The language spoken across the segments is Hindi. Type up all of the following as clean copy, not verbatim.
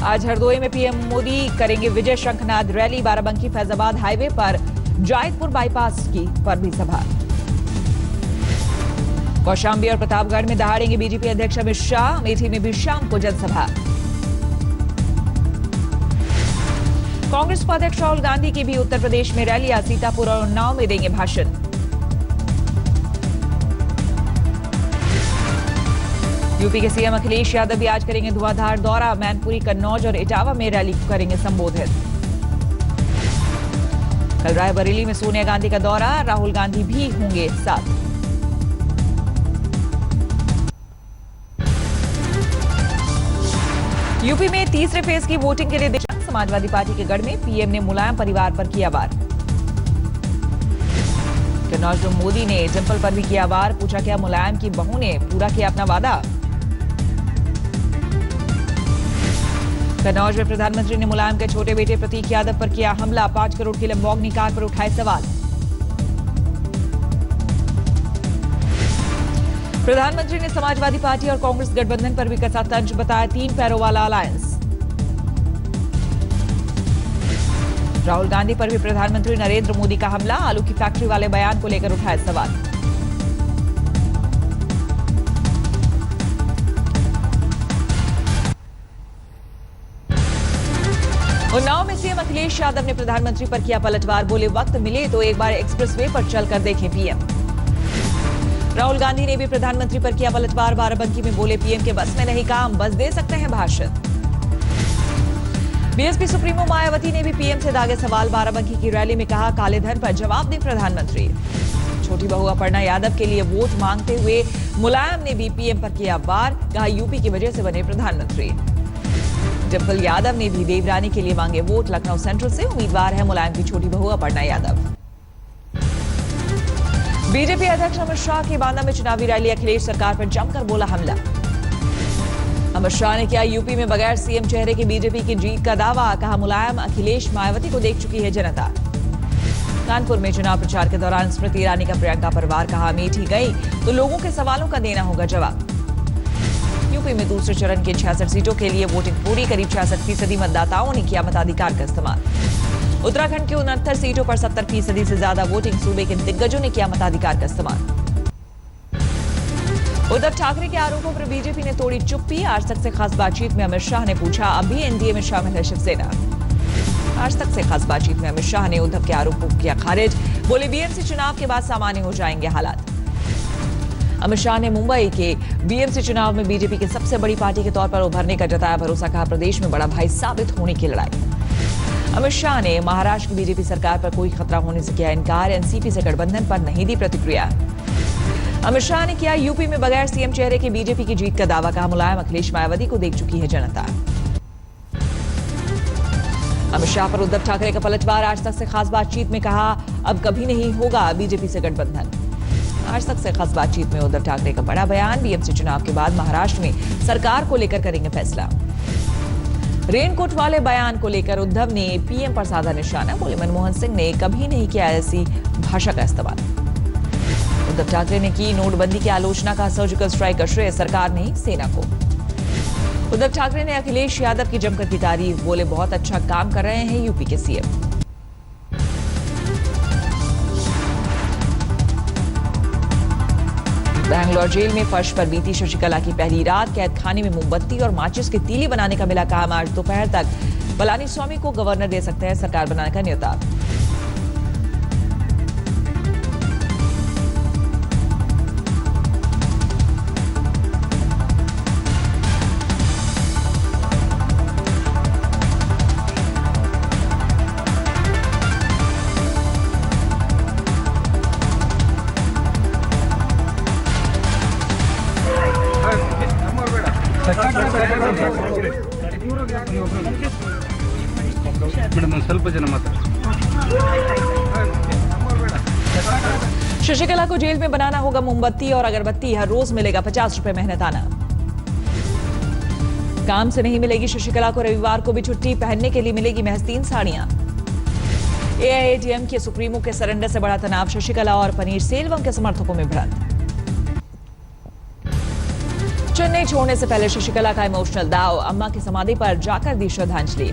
आज हरदोई में पीएम मोदी करेंगे विजय शंखनाद रैली। बाराबंकी फैजाबाद हाईवे पर जायदपुर बाईपास की पर भी सभा। कौशाम्बी और प्रतापगढ़ में दहाड़ेंगे बीजेपी अध्यक्ष अमित शाह। अमेठी में भी शाम को जनसभा। कांग्रेस उपाध्यक्ष राहुल गांधी की भी उत्तर प्रदेश में रैलियां। सीतापुर और उन्नाव में देंगे भाषण। यूपी के सीएम अखिलेश यादव भी आज करेंगे धुआंधार दौरा। मैनपुरी, कन्नौज और इटावा में रैली करेंगे संबोधित। कल रायबरेली में सोनिया गांधी का दौरा। राहुल गांधी भी होंगे साथ। यूपी में तीसरे फेज की वोटिंग के लिए समाजवादी पार्टी के गढ़ में पीएम ने मुलायम परिवार पर किया वार। कन्नौज में मोदी ने डिंपल पर भी किया वार। पूछा क्या मुलायम की बहू ने पूरा किया अपना वादा। कन्नौज में प्रधानमंत्री ने मुलायम के छोटे बेटे प्रतीक यादव पर किया हमला। 5 करोड़ की लंबोर्गिनी कार पर उठाए सवाल। प्रधानमंत्री ने समाजवादी पार्टी और कांग्रेस गठबंधन पर भी कसा तंज। बताया 3 पैरों वाला अलायंस। राहुल गांधी पर भी प्रधानमंत्री नरेंद्र मोदी का हमला। आलू की फैक्ट्री वाले बयान को लेकर उठाए सवाल। उन्नाव में सीएम अखिलेश यादव ने प्रधानमंत्री पर किया पलटवार। बोले वक्त मिले तो एक बार एक्सप्रेसवे पर चलकर देखें पीएम। राहुल गांधी ने भी प्रधानमंत्री पर किया पलटवार। बाराबंकी में बोले पीएम के बस में नहीं काम, बस दे सकते हैं भाषण। बीएसपी सुप्रीमो मायावती ने भी पीएम से दागे सवाल। बाराबंकी की रैली में कहा काले धन पर जवाब दें प्रधानमंत्री। छोटी बहू अपर्णा यादव के लिए वोट मांगते हुए मुलायम ने भी पीएम पर किया वार। कहा यूपी की वजह से बने प्रधानमंत्री। डिंपल यादव ने भी देवरानी के लिए मांगे वोट। लखनऊ सेंट्रल से उम्मीदवार है मुलायम की छोटी बहू अपर्णा यादव। बीजेपी अध्यक्ष अमित शाह की बांदा में चुनावी रैली। अखिलेश सरकार पर जमकर बोला हमला। अमित शाह ने किया यूपी में बगैर सीएम चेहरे के बीजेपी की जीत का दावा। कहा मुलायम, अखिलेश, मायावती को देख चुकी है जनता। कानपुर में चुनाव प्रचार के दौरान स्मृति ईरानी का प्रियंका पर वार। कहा अमेठी गई तो लोगों के सवालों का देना होगा जवाब। यूपी में दूसरे चरण के 66 सीटों के लिए वोटिंग पूरी। करीब 66% मतदाताओं ने किया मताधिकार का इस्तेमाल। उत्तराखंड की 69 सीटों पर 70% से ज्यादा वोटिंग। सूबे के दिग्गजों ने किया मताधिकार का इस्तेमाल। उद्धव ठाकरे के आरोपों पर बीजेपी ने तोड़ी चुप्पी। आज तक से खास बातचीत में अमित शाह ने पूछा अभी एनडीए में शामिल है शिवसेना। आज तक से खास बातचीत में अमित शाह ने उद्धव के आरोपों को किया खारिज। बोले बीएमसी चुनाव के बाद सामान्य हो जाएंगे हालात। अमित शाह ने मुंबई के बीएमसी चुनाव में बीजेपी की सबसे बड़ी पार्टी के तौर पर उभरने का जताया भरोसा। कहा प्रदेश में बड़ा भाई साबित होने की लड़ाई। अमित शाह ने महाराष्ट्र की बीजेपी सरकार पर कोई खतरा होने से किया इनकार। एनसीपी से गठबंधन पर नहीं दी प्रतिक्रिया। अमित शाह ने किया यूपी में बगैर सीएम चेहरे के बीजेपी की जीत का दावा। कहा मुलायम, अखिलेश, मायावती को देख चुकी है जनता। अमित शाह पर उद्धव ठाकरे का पलटवार। आज तक से खास बातचीत में कहा अब कभी नहीं होगा बीजेपी से गठबंधन। आज तक से खास बातचीत में उद्धव ठाकरे का बड़ा बयान। बीएमसी चुनाव के बाद महाराष्ट्र में सरकार को लेकर करेंगे फैसला। रेनकोट वाले बयान को लेकर उद्धव ने पीएम पर साधा निशाना। बोले मनमोहन सिंह ने कभी नहीं किया ऐसी भाषा का इस्तेमाल। उद्धव ठाकरे ने की नोटबंदी की आलोचना। का सर्जिकल स्ट्राइक का श्रेय सरकार नहीं सेना को। उद्धव ठाकरे ने अखिलेश यादव की जमकर की तारीफ। बोले बहुत अच्छा काम कर रहे हैं यूपी के सीएम। बैंगलोर जेल में फर्श पर बीती शशिकला की पहली रात। कैद खाने में मोमबत्ती और माचिस की तीली बनाने का मिला काम। आज दोपहर तक पलानीस्वामी को गवर्नर दे सकते हैं सरकार बनाने का न्योता। शशिकला को जेल में बनाना होगा मोमबत्ती और अगरबत्ती। हर रोज मिलेगा 50 रुपए मेहनताना। काम से नहीं मिलेगी शशिकला को रविवार को भी छुट्टी। पहनने के लिए मिलेगी महज 3 साड़ियां। एआईएडीएम के सुप्रीमो के सरेंडर से बड़ा तनाव। शशिकला और पनीरसेल्वम के समर्थकों में भिड़ंत। चेन्नई छोड़ने से पहले शशिकला का इमोशनल दाव, अम्मा की समाधि पर जाकर दी श्रद्धांजलि।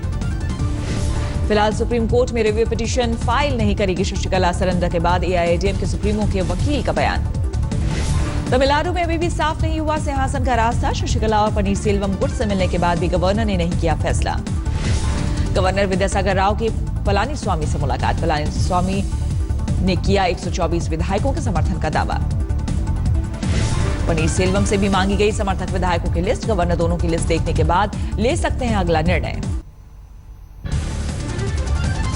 फिलहाल सुप्रीम कोर्ट में रिव्यू पिटीशन फाइल नहीं करेगी शशिकला, सरेंडर के बाद एआईएडीएम के सुप्रीमो के वकील का बयान। तमिलनाडु में अभी भी साफ नहीं हुआ सिंहासन का रास्ता, शशिकला और पनीरसेल्वम गुट से मिलने के बाद भी गवर्नर ने नहीं किया फैसला। गवर्नर विद्यासागर राव की पलानीस्वामी से मुलाकात, पलानीस्वामी ने किया 124 विधायकों के समर्थन का दावा। पनीरसेल्वम से भी मांगी गई समर्थक विधायकों की लिस्ट, गवर्नर दोनों की लिस्ट देखने के बाद ले सकते हैं अगला निर्णय।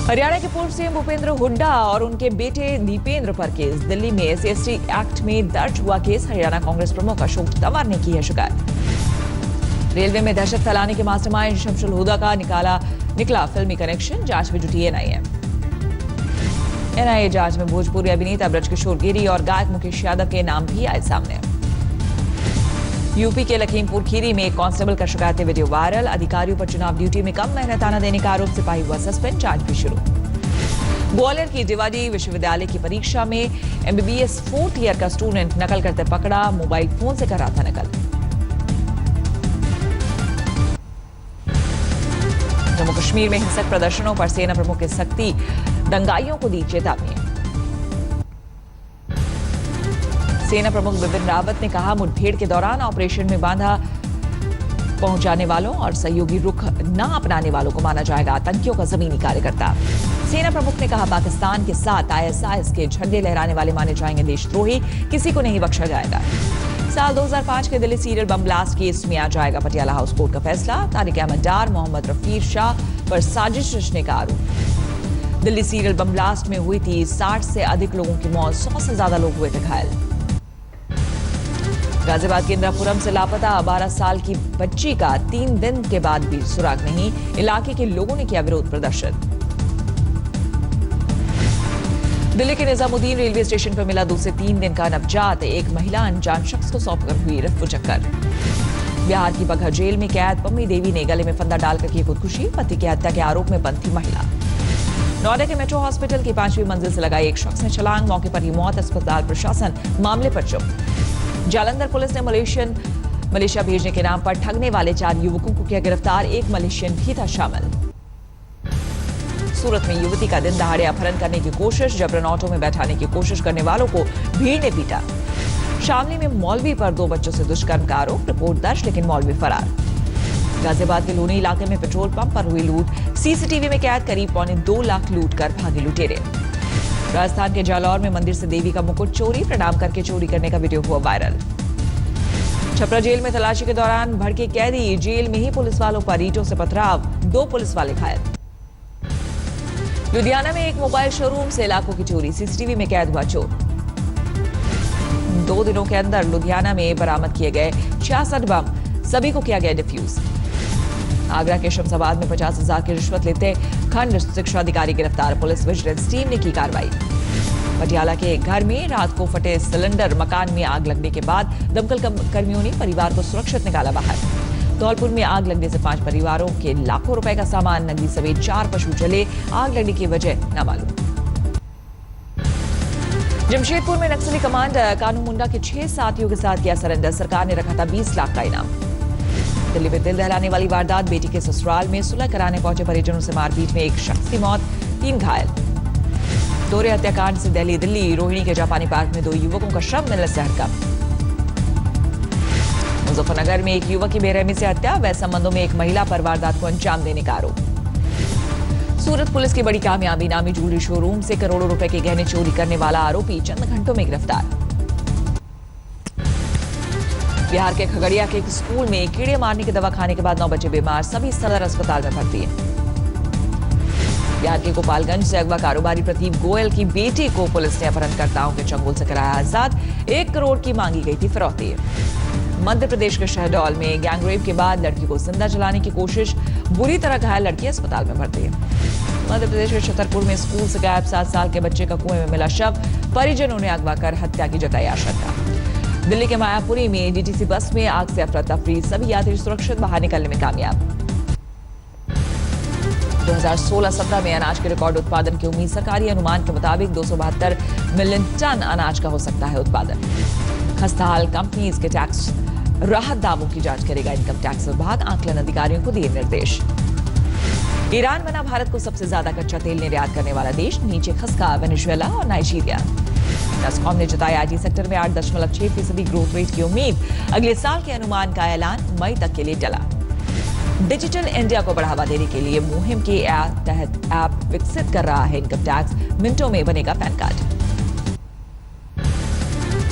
हरियाणा के पूर्व सीएम भूपेंद्र हुड्डा और उनके बेटे दीपेंद्र पर केस, दिल्ली में एससी/एसटी एक्ट में दर्ज हुआ केस, हरियाणा कांग्रेस प्रमुख अशोक तंवर ने की है शिकायत। रेलवे में दहशत फैलाने के मास्टरमाइंड शमशुल हुदा का निकला फिल्मी कनेक्शन, जांच में जुटी एनआईए। एनआईए जांच में भोजपुरी अभिनेता ब्रजकिशोर गिरी और गायक मुकेश यादव के नाम भी आए सामने। यूपी के लखीमपुर खीरी में एक कांस्टेबल का शिकायती वीडियो वायरल, अधिकारियों पर चुनाव ड्यूटी में कम मेहनताना देने का आरोप, सिपाही हुआ सस्पेंड, जांच भी शुरू। ग्वालियर की डिवाडी विश्वविद्यालय की परीक्षा में एमबीबीएस 4th ईयर का स्टूडेंट नकल करते पकड़ा, मोबाइल फोन से कर रहा था नकल। जम्मू कश्मीर में हिंसक प्रदर्शनों पर सेना प्रमुख की सख्ती, दंगाइयों को दी चेतावनी। सेना प्रमुख बिपिन रावत ने कहा, मुठभेड़ के दौरान ऑपरेशन में बाधा पहुंचाने वालों और सहयोगी रुख न अपनाने वालों को माना जाएगा आतंकियों का जमीनी कार्यकर्ता। सेना प्रमुख ने कहा, पाकिस्तान के साथ आईएसआईएस के झंडे लहराने वाले माने जाएंगे देशद्रोही, किसी को नहीं बख्शा जाएगा। साल 2005 के Delhi serial bomb blast case में आ जाएगा पटियाला हाउस कोर्ट का फैसला, तारिक अहमद डार, मोहम्मद रफीर शाह पर साजिश रचने का आरोप। दिल्ली सीरियल बम ब्लास्ट में हुई थी 60 से अधिक लोगों की मौत, 100 से ज्यादा लोग हुए थे घायल। गाजियाबाद के इंदिरापुरम से लापता 12 साल की बच्ची का 3 दिन के बाद भी सुराग नहीं, इलाके के लोगों ने किया विरोध प्रदर्शन। दिल्ली के निजामुद्दीन रेलवे स्टेशन पर मिला 2 से 3 दिन का नवजात, एक महिला अनजान शख्स को सौंपकर हुई रफ्फू चक्कर। बिहार की बगहा जेल में कैद पम्मी देवी ने गले में फंदा डालकर की खुदकुशी, पति की हत्या के आरोप में बंद थी महिला। नोएडा के मेट्रो हॉस्पिटल की 5वीं मंजिल से लगाई एक शख्स ने छलांग, मौके पर ही मौत, अस्पताल प्रशासन मामले पर चुप। जालंधर पुलिस ने मलेशिया भेजने के नाम पर ठगने वाले 4 युवकों को किया गिरफ्तार, एक मलेशियन भी था शामिल। सूरत में युवती का दिन दहाड़े अपहरण करने की कोशिश, जबरन ऑटो में बैठाने की कोशिश करने वालों को भीड़ ने पीटा। शामली में मौलवी पर 2 बच्चों से दुष्कर्म का आरोप, रिपोर्ट दर्ज लेकिन मौलवी फरार। गाजियाबाद के लोनी इलाके में पेट्रोल पंप पर हुई लूट, सीसीटीवी में कैद, करीब 2.25 लाख लूट कर भागे लुटेरे। राजस्थान के जालौर में मंदिर से देवी का मुकुट चोरी, प्रणाम करके चोरी करने का वीडियो हुआ वायरल। छपरा जेल में तलाशी के दौरान भड़के कैदी, जेल में ही पुलिस वालों पर ईंटों से पथराव, 2 पुलिस वाले घायल। लुधियाना में एक मोबाइल शोरूम से लाखों की चोरी, सीसीटीवी में कैद हुआ चोर। 2 दिनों के अंदर लुधियाना में बरामद किए गए 66 बम, सभी को किया गया डिफ्यूज। आगरा के शमशाबाद में 50,000 की रिश्वत लेते खंड शिक्षा अधिकारी गिरफ्तार, पुलिस विजिलेंस टीम ने की कार्रवाई। पटियाला के एक घर में रात को फटे सिलेंडर, मकान में आग लगने के बाद दमकल कर्मियों ने परिवार को सुरक्षित निकाला बाहर। धौलपुर में आग लगने से 5 परिवारों के लाखों रुपए का सामान, नदी समेत 4 पशु जले, आग लगने की वजह न मालूम। जमशेदपुर में नक्सली कमांडर कानू मुंडा के 6 साथियों के साथ किया सरेंडर, सरकार ने रखा था 20 लाख का इनाम। दिल्ली में दिल दहलाने वाली वारदात, बेटी के ससुराल में सुलह कराने पहुंचे परिजनों से मारपीट में एक शख्स की मौत, 3 घायल। दोहरे हत्याकांड से दिल्ली रोहिणी के जापानी पार्क में 2 युवकों का शव मिलने से हड़कंप। मुजफ्फरनगर में एक युवक की बेरहमी से हत्या, वैसे संबंधों में एक महिला पर वारदात को अंजाम देने का आरोप। सूरत पुलिस की बड़ी कामयाबी, नामी ज्वेलरी शोरूम से करोड़ों रुपए के गहने चोरी करने वाला आरोपी चंद घंटों में गिरफ्तार। बिहार के खगड़िया के एक स्कूल में कीड़े मारने की दवा खाने के बाद 9 बच्चे बीमार, सभी सदर अस्पताल में भर्ती हैं। बिहार के गोपालगंज से अगवा कारोबारी प्रदीप गोयल की बेटी को पुलिस ने अपहरणकर्ताओं के चंगुल से कराया आजाद, 1 करोड़ की मांगी गई थी फिरौती। मध्य प्रदेश के शहडोल में गैंगरेप के बाद लड़की को जिंदा जलाने की कोशिश, बुरी तरह घायल लड़की अस्पताल में भर्ती है। मध्य प्रदेश के छतरपुर में स्कूल से गायब 7 साल के बच्चे का कुएं में मिला शव, परिजनों ने अगवा कर हत्या की जताई आशंका। दिल्ली के मायापुरी में डीटीसी बस में आग से अफरा तफरी, सभी यात्री सुरक्षित बाहर निकलने में कामयाब। 2016-17 में अनाज के रिकॉर्ड उत्पादन की उम्मीद, सरकारी अनुमान के मुताबिक 272 मिलियन टन अनाज का हो सकता है उत्पादन। खस्ताहाल कंपनीज के टैक्स राहत दावों की जांच करेगा इनकम टैक्स विभाग, आकलन अधिकारियों को दिए निर्देश। ईरान बना भारत को सबसे ज्यादा कच्चा तेल निर्यात करने वाला देश, नीचे खसका वेनेजुएला और नाइजीरिया। नस्कॉम ने जताया आईटी सेक्टर में 8.6% ग्रोथ रेट की उम्मीद, अगले साल के अनुमान का ऐलान मई तक के लिए टला। डिजिटल इंडिया को बढ़ावा देने के लिए मुहिम के तहत ऐप विकसित कर रहा है इनकम टैक्स, मिनटों में बनेगा पैन कार्ड।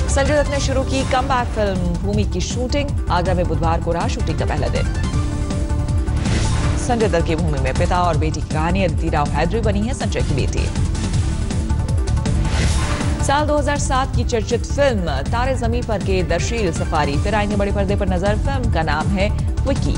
संजय दत्त ने शुरू की कमबैक फिल्म भूमि की शूटिंग, आगरा में बुधवार को रहा शूटिंग का पहला दिन। संजय दत्त की भूमि में पिता और बेटी की कहानी, अदिति राव हैदरी बनी है संजय की बेटी। साल 2007 की चर्चित फिल्म तारे ज़मीं पर के दरशील सफारी फिर आएंगे बड़े पर्दे पर नजर, फिल्म का नाम है विकी।